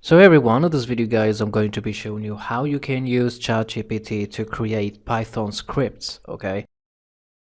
So hey everyone, in this video guys, I'm going to be showing you how you can use ChatGPT to create Python scripts, okay?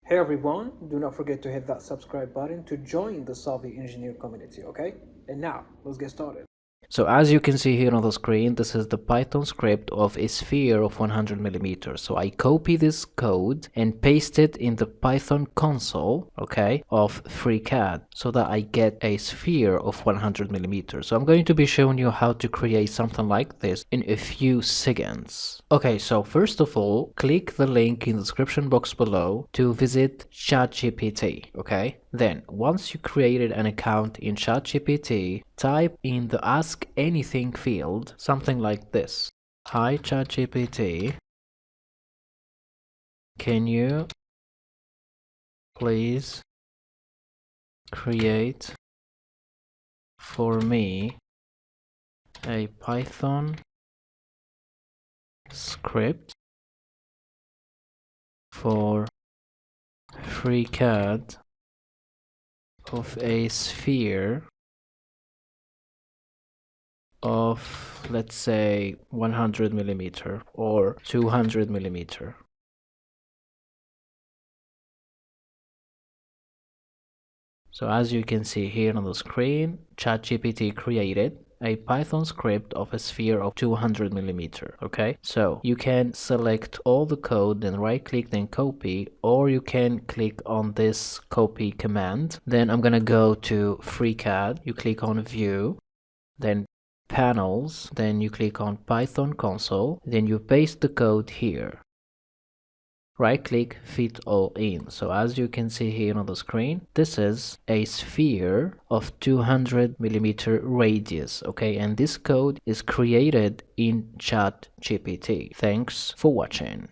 Hey everyone, do not forget to hit that subscribe button to join the Solving Engineer community, okay? And now, let's get started. So as you can see here on the screen, this is the Python script of a sphere of 100 millimeters. So I copy this code and paste it in the Python console, okay, of FreeCAD so that I get a sphere of 100 millimeters. So I'm going to be showing you how to create something like this in a few seconds. Okay, so first of all, click the link in the description box below to visit ChatGPT, okay? Then, once you created an account in ChatGPT, type in the Ask Anything field something like this. Hi ChatGPT, can you please create for me a Python script for FreeCAD of a sphere of, let's say, 100 millimeter or 200 millimeter. So as you can see here on the screen, ChatGPT created a Python script of a sphere of 200 millimeter. Okay, so you can select all the code, then right click, then copy, or you can click on this copy command. Then I'm gonna go to FreeCAD, you click on view, then panels, then you click on Python console, then you paste the code here. Right click, fit all in. So as you can see here on the screen, this is a sphere of 200 millimeter radius, okay? And this code is created in ChatGPT. Thanks for watching.